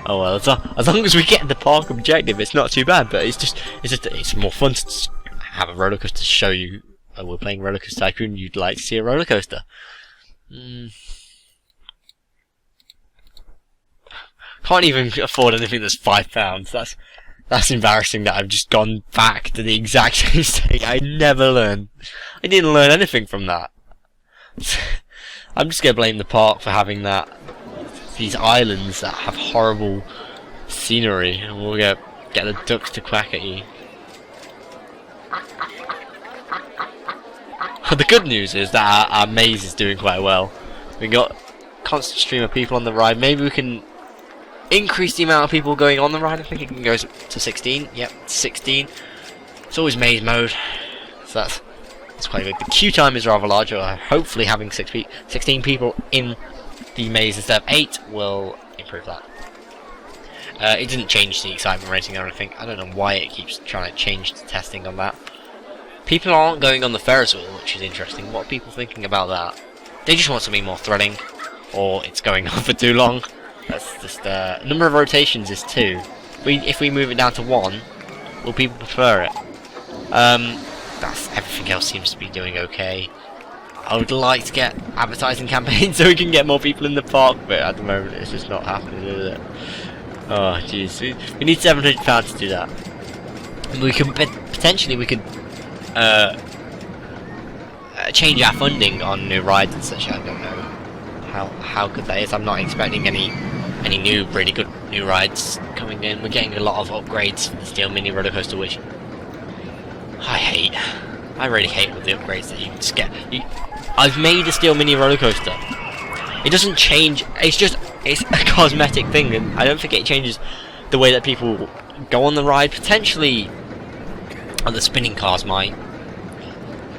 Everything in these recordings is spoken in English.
Oh well, as long as we get the park objective, it's not too bad. But it's more fun to have a roller coaster to show you. Oh, we're playing RollerCoaster Tycoon. You'd like to see a roller coaster. Can't even afford anything that's £5. That's embarrassing that I've just gone back to the exact same state. I didn't learn anything from that. I'm just gonna blame the park for having these islands that have horrible scenery, and we'll get the ducks to quack at you. The good news is that our maze is doing quite well. We got a constant stream of people on the ride. Maybe we can increase the amount of people going on the ride. I think it can go to 16. Yep, 16. It's always maze mode, so that's quite good. The queue time is rather large. Hopefully having 16 people in the maze instead of 8 will improve that. It didn't change the excitement rating or anything. I don't know why it keeps trying to change the testing on that. People aren't going on the Ferris wheel, which is interesting. What are people thinking about that? They just want something more thrilling, or it's going on for too long. That's just number of rotations is 2. If we move it down to 1, will people prefer it? That's everything else seems to be doing okay. I would like to get advertising campaigns so we can get more people in the park, but at the moment it's just not happening, is it? Oh jeez, we need £700 to do that. We can potentially change our funding on new rides and such. I don't know how good that is. I'm not expecting any really good new rides coming in. We're getting a lot of upgrades for the Steel Mini roller coaster, which I really hate with the upgrades that you just get. I've made a Steel Mini roller coaster. It doesn't change. It's a cosmetic thing, and I don't think it changes the way that people go on the ride. Potentially, the spinning cars might,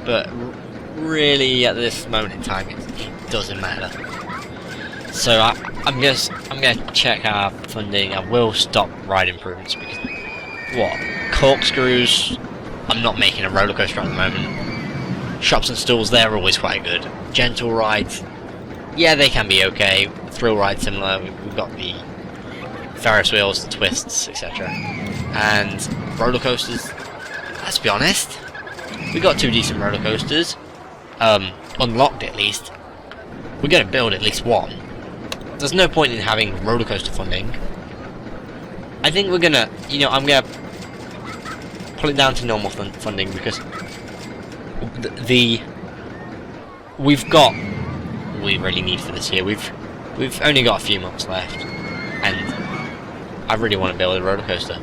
but really at this moment in time, it doesn't matter. So I'm gonna check our funding. I will stop ride improvements because corkscrews. I'm not making a roller coaster at the moment. Shops and stalls, they're always quite good. Gentle rides, yeah, they can be okay. Thrill rides similar. We've got the Ferris wheels, the twists, etc. And roller coasters. Let's be honest, we got 2 decent roller coasters, unlocked at least. We're gonna build at least 1. There's no point in having roller coaster funding. I think we're gonna, I'm gonna pull it down to normal funding because we really need for this year. We've only got a few months left, and I really want to build a roller coaster.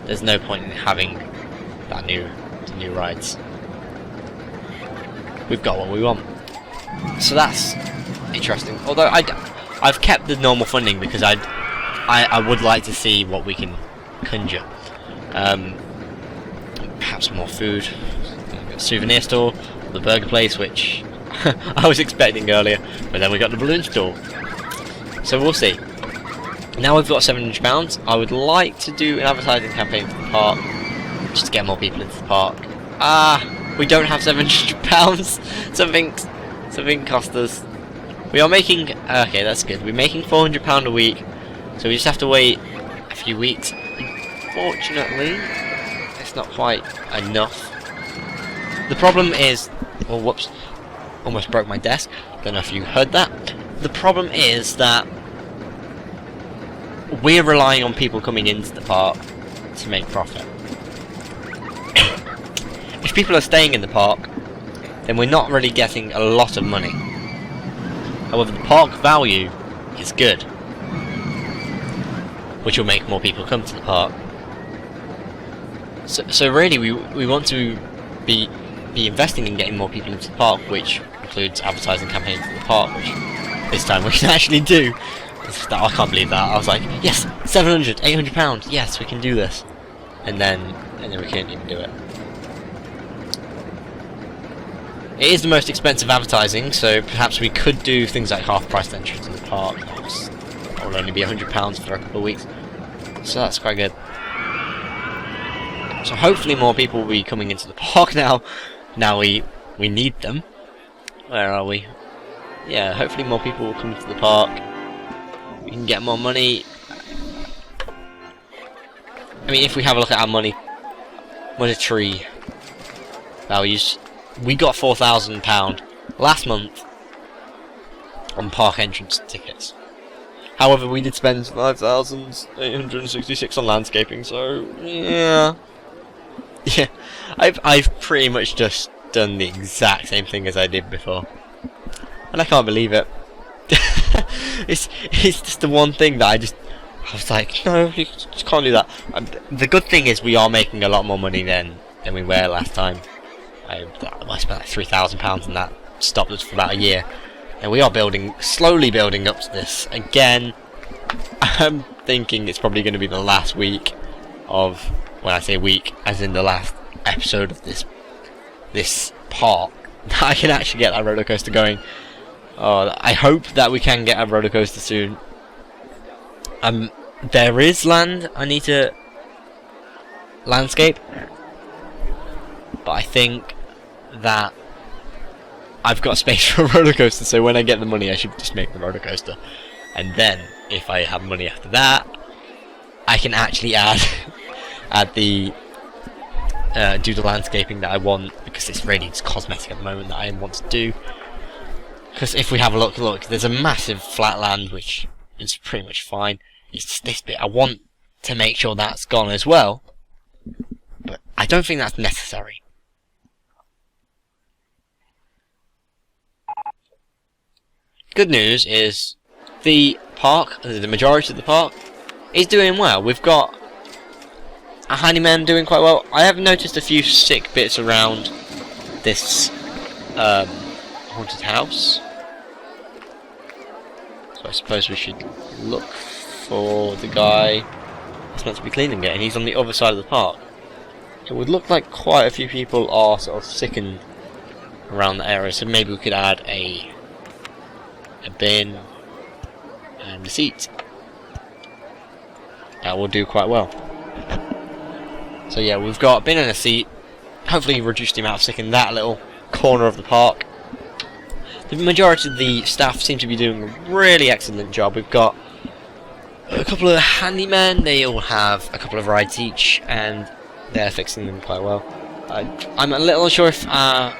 There's no point in having the new rides. We've got what we want, so that's interesting. Although I've kept the normal funding because I would like to see what we can conjure. Perhaps more food, a souvenir store, the burger place, which I was expecting earlier, but then we got the balloon store. So we'll see. Now we've got £700. I would like to do an advertising campaign for the park, just to get more people into the park. We don't have £700. Something cost us. We are making. Okay, that's good. We're making £400 a week, so we just have to wait a few weeks. Unfortunately, it's not quite enough. The problem is, oh whoops, almost broke my desk. Don't know if you heard that. The problem is that we're relying on people coming into the park to make profit. If people are staying in the park, then we're not really getting a lot of money. However, the park value is good, which will make more people come to the park. So really, we want to be investing in getting more people into the park, which includes advertising campaigns for the park, which this time we can actually do. I can't believe that. I was like, yes, £700, £800, yes, we can do this, and then we can't even do it. It is the most expensive advertising, so perhaps we could do things like half-price entry to the park. That will only be £100 for a couple of weeks, so that's quite good. So hopefully more people will be coming into the park now. Now we need them. Where are we? Yeah, hopefully more people will come to the park. We can get more money. I mean, if we have a look at our monetary values, we got £4,000 last month on park entrance tickets. However, we did spend 5,866 on landscaping, so yeah. Yeah, I've pretty much just done the exact same thing as I did before, and I can't believe it. it's just the one thing that I was like, no, you just can't do that. The good thing is we are making a lot more money than we were last time. I spent like £3,000 and that stopped us for about a year, and we are slowly building up to this. Again, I'm thinking it's probably going to be the last week of, when I say week, as in the last episode of this part, that I can actually get that roller coaster going. I hope that we can get a roller coaster soon. There is land I need to landscape, but I think that I've got space for a roller coaster, so when I get the money I should just make the roller coaster, and then if I have money after that I can actually add do the landscaping that I want, because it's really just cosmetic at the moment that I want to do. Because if we have a look, there's a massive flat land which is pretty much fine. It's just this bit I want to make sure that's gone as well, but I don't think that's necessary. Good news is the park, the majority of the park, is doing well. We've got a handyman doing quite well. I have noticed a few sick bits around this haunted house, so I suppose we should look for the guy that's meant to be cleaning it, and he's on the other side of the park. It would look like quite a few people are sort of sickened around the area, so maybe we could add a bin and a seat. That will do quite well. So yeah, we've got a bin and a seat. Hopefully reduce the amount of sick in that little corner of the park. The majority of the staff seem to be doing a really excellent job. We've got a couple of handymen, they all have a couple of rides each, and they're fixing them quite well. I'm a little unsure if our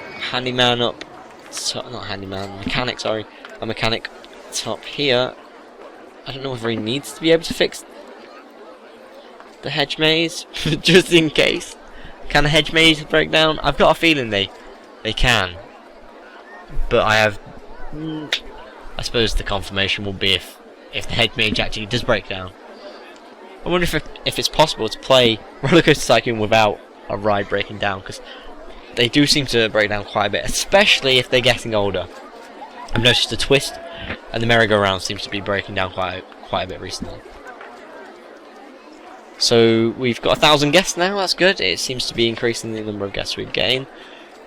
a mechanic top here, I don't know whether he needs to be able to fix the hedge maze, just in case. Can a hedge maze break down? I've got a feeling they can, but I suppose the confirmation will be if the hedge maze actually does break down. I wonder if it's possible to play RollerCoaster Tycoon without a ride breaking down, because they do seem to break down quite a bit, especially if they're getting older. I've noticed the twist and the merry-go-round seems to be breaking down quite a bit recently. So we've got 1,000 guests now, that's good. It seems to be increasing the number of guests we're getting.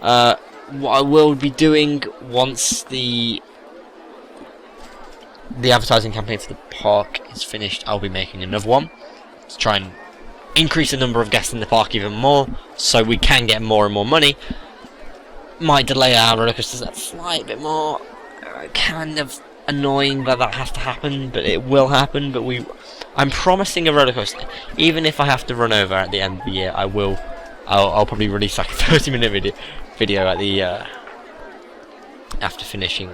What I will be doing once the advertising campaign for the park is finished, I'll be making another one to try and increase the number of guests in the park even more, so we can get more and more money. Might delay our roller coasters a slight bit more. Kind of annoying that has to happen, but it will happen. But I'm promising a roller coaster. Even if I have to run over at the end of the year, I'll probably release like a 30-minute video at the after finishing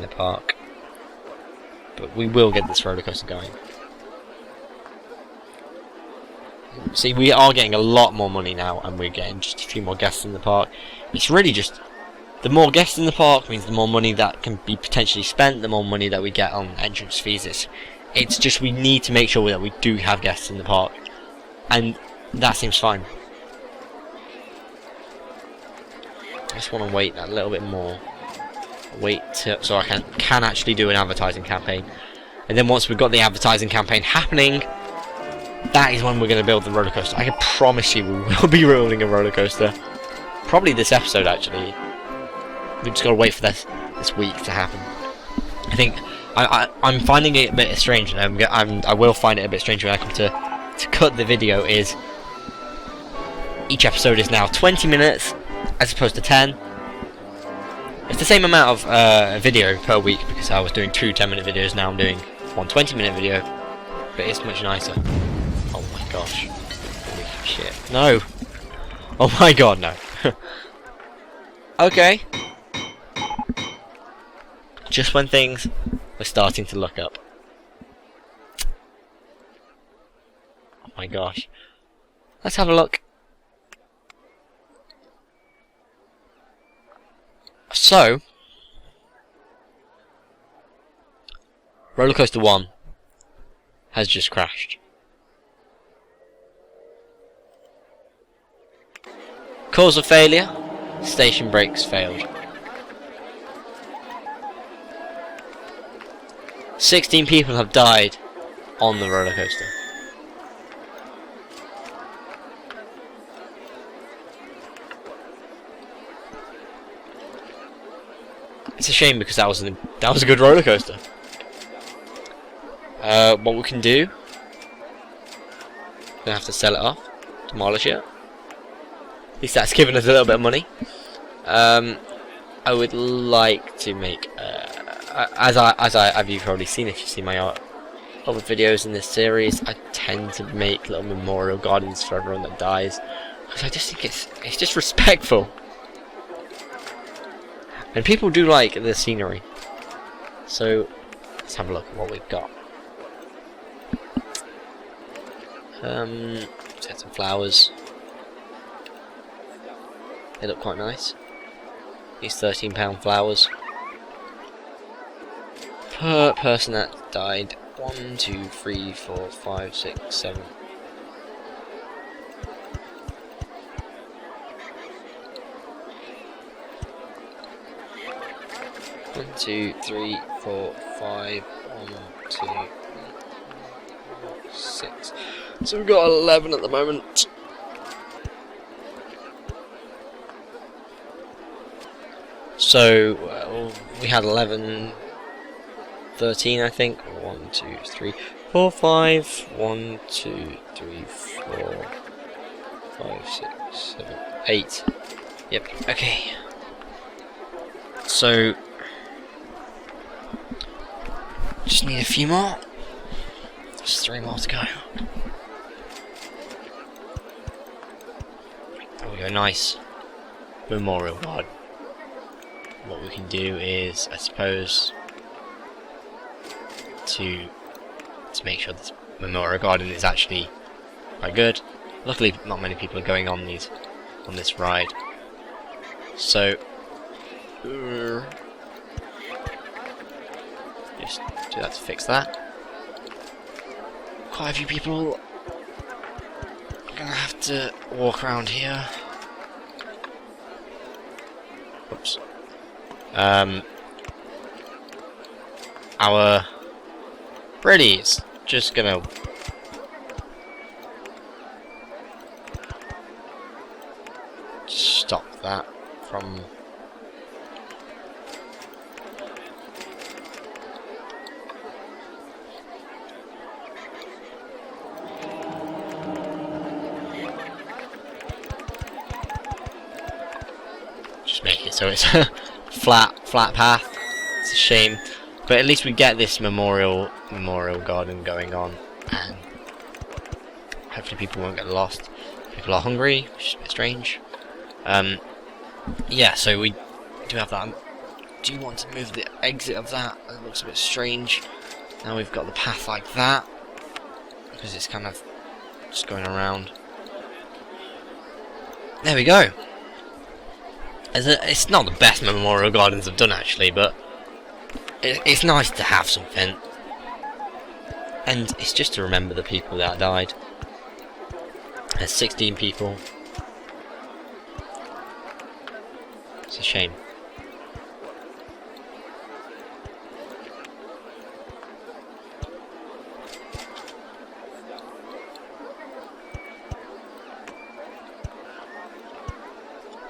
the park. But we will get this roller coaster going. See, we are getting a lot more money now, and we're getting just a few more guests in the park. It's really just, the more guests in the park means the more money that can be potentially spent, the more money that we get on entrance fees. It's just we need to make sure that we do have guests in the park, and that seems fine. I just want to wait a little bit more. So I can actually do an advertising campaign, and then once we've got the advertising campaign happening, that is when we're going to build the roller coaster. I can promise you we will be building a roller coaster. Probably this episode, actually. We've just got to wait for this week to happen. I think I'm finding it a bit strange, and I will find it a bit strange when I come to cut the video. Is each episode is now 20 minutes as opposed to 10. It's the same amount of video per week, because I was doing two 10-minute videos. Now I'm doing one 20-minute video. but it's much nicer. Oh my gosh. Holy shit. No! Oh my god, no. Okay. Just when things were starting to look up. Oh my gosh. Let's have a look. So, RollerCoaster 1 has just crashed. Cause of failure: station brakes failed. 16 people have died on the roller coaster. It's a shame because that was a good roller coaster. What we can do? Gonna have to sell it off, demolish it. At least that's giving us a little bit of money. I would like to make, as you've probably seen if you've seen my other videos in this series, I tend to make little memorial gardens for everyone that dies, because I just think it's just respectful. And people do like the scenery. So let's have a look at what we've got. Set some flowers. They look quite nice. These £13 flowers. Per person that died. 1, 2, 3, 4, 5, 6, 7. One, 2, 3, 4, 5. 1, 2, 3, 4, 6. So we've got 11 at the moment. So we had 11, 13, I think. 1, 2, 3, 4, 5. 1, 2, 3, 4, 5, 6, 7, 8. Yep. Okay. So just need a few more. There's 3 more to go. There we go. Nice memorial garden. What we can do is, I suppose, to make sure this memorial garden is actually quite good. Luckily, not many people are going on this ride. So just do that to fix that. Quite a few people are gonna have to walk around here. Whoops. Our Brady's just gonna stop that from just make it so it's a flat path. It's a shame, but at least we get this memorial garden going on, and hopefully people won't get lost. People are hungry, which is a bit strange. Yeah, so we do have that. Do you want to move the exit of that? It looks a bit strange. Now we've got the path like that, because it's kind of just going around. There we go. It's not the best memorial gardens I've done actually, but it's nice to have something, and it's just to remember the people that died. There's 16 people. It's a shame.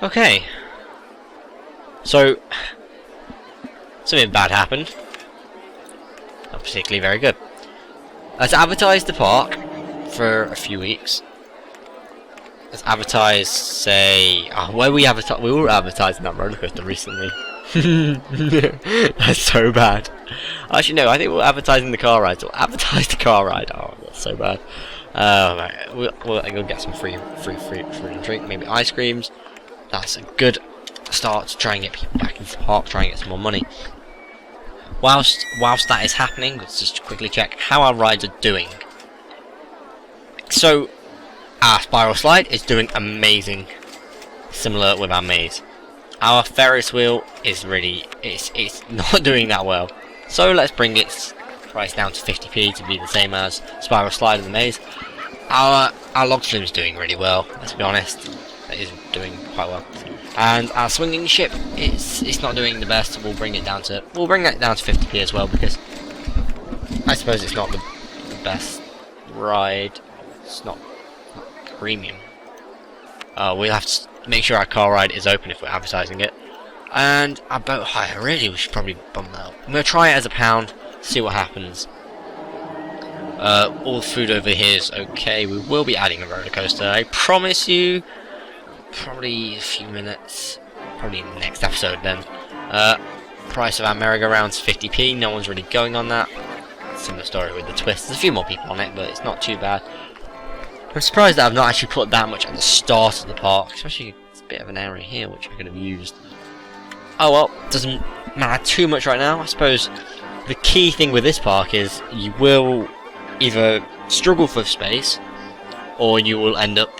Okay. So, something bad happened. Not particularly very good. Let's advertise the park for a few weeks. Let's advertise, say, where we advertise. We were advertising that roller coaster recently. That's so bad. Actually, no. I think we're advertising the car ride. So we'll advertise the car ride. Oh, that's so bad. Right. We'll get some free drink. Maybe ice creams. That's a good start to try and get people back into the park. Try and get some more money. Whilst that is happening, let's just quickly check how our rides are doing. So, our spiral slide is doing amazing. Similar with our maze. Our Ferris wheel is really it's not doing that well. So let's bring its price down to 50p to be the same as spiral slide in the maze. Our log flume is doing really well. Let's be honest, it is doing quite well. And our swinging ship, it's not doing the best. We'll bring that down to 50p as well, because I suppose it's not the best ride. It's not premium. We'll have to make sure our car ride is open if we're advertising it. And our boat hire, really, we should probably bump that up. I'm going to try it as £1, see what happens. All the food over here is okay. We will be adding a roller coaster, I promise you. Probably a few minutes. Probably in the next episode then. Price of our merry-go-round's 50p. No one's really going on that. Similar story with the twist. There's a few more people on it, but it's not too bad. I'm surprised that I've not actually put that much at the start of the park. Especially, it's a bit of an area here which I could have used. Oh well, doesn't matter too much right now. I suppose the key thing with this park is you will either struggle for space, or you will end up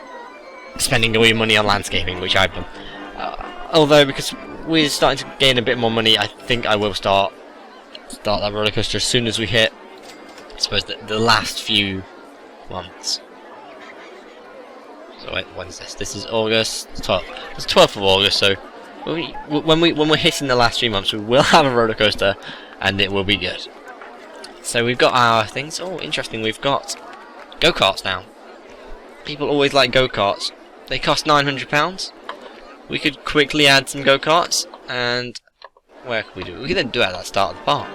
spending all your money on landscaping, which I've done. Although, because we're starting to gain a bit more money, I think I will start that roller coaster as soon as we hit, I suppose, the last few months. So when's this? This is August 12th. It's 12th of August, so when we're hitting the last 3 months, we will have a roller coaster, and it will be good. So we've got our things. Oh, interesting. We've got go-karts now. People always like go-karts. They cost £900. We could quickly add some go-karts, and where could we do it? We could then do it at the start of the park.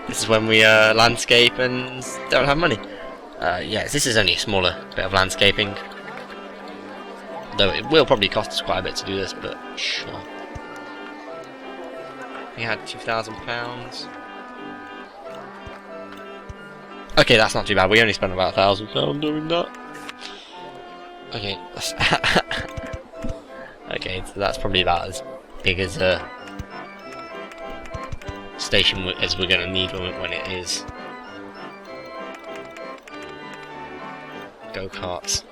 This is when we landscape and don't have money. Yes, this is only a smaller bit of landscaping, though it will probably cost us quite a bit to do this, but sure. We had £2,000. Okay, that's not too bad. We only spent about £1,000 doing that. Okay, okay, so that's probably about as big as a station as we're going to need when it is go-karts.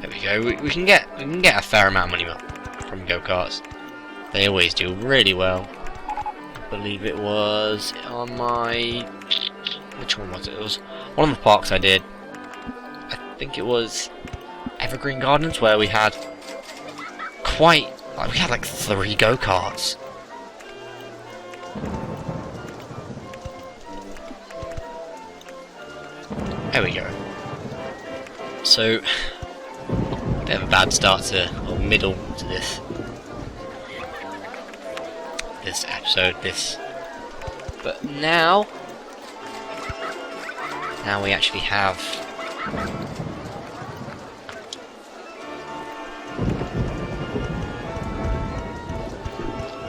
There we go. We can get a fair amount of money from go-karts. They always do really well. I believe it was on my... Which one was it? It was one of the parks I did. I think it was Evergreen Gardens, where we had we had like 3 go-karts. There we go. So, a bit of a bad start or middle to this episode, but now we actually have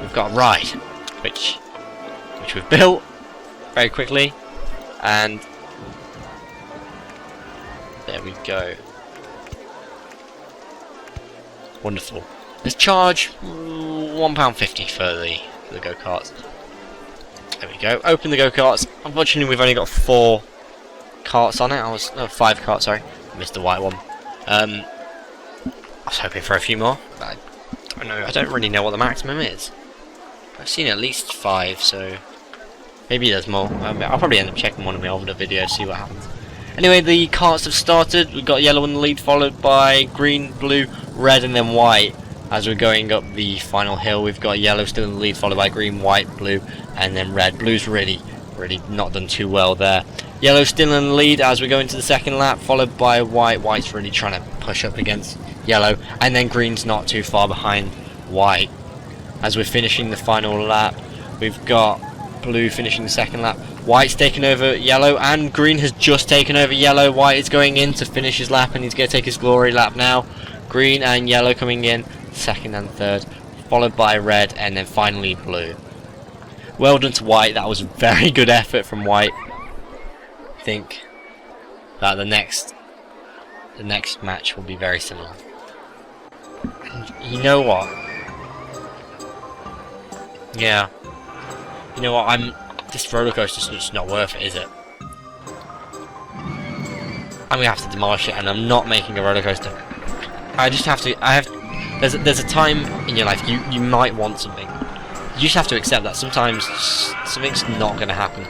we've got a ride which we've built very quickly, and there we go. Wonderful. Let's charge £1.50 for the go-karts. There we go. Open the go-karts. Unfortunately, we've only got 4 carts on it. 5 carts, sorry. Missed the white one. I was hoping for a few more, but I don't really know what the maximum is. I've seen at least 5, so maybe there's more. I'll probably end up checking one of my older videos, see what happens. Anyway, the carts have started. We've got yellow in the lead, followed by green, blue, red, and then white. As we're going up the final hill, we've got yellow still in the lead, followed by green, white, blue, and then red. Blue's really not done too well there. Yellow still in the lead as we go into the second lap, followed by white. White's really trying to push up against yellow, and then green's not too far behind white. As we're finishing the final lap, we've got blue finishing the second lap, White's taken over yellow, and green has just taken over yellow. White is going in to finish his lap, and he's going to take his glory lap now. Green and yellow coming in second and third, followed by red, and then finally blue. Well done to White. That was a very good effort from White. I think that the next match will be very similar. And you know what? Yeah. You know what? This roller coaster's just not worth it, is it? I'm gonna have to demolish it, and I'm not making a roller coaster. I just have to. There's a time in your life you might want something. You just have to accept that sometimes something's not gonna happen.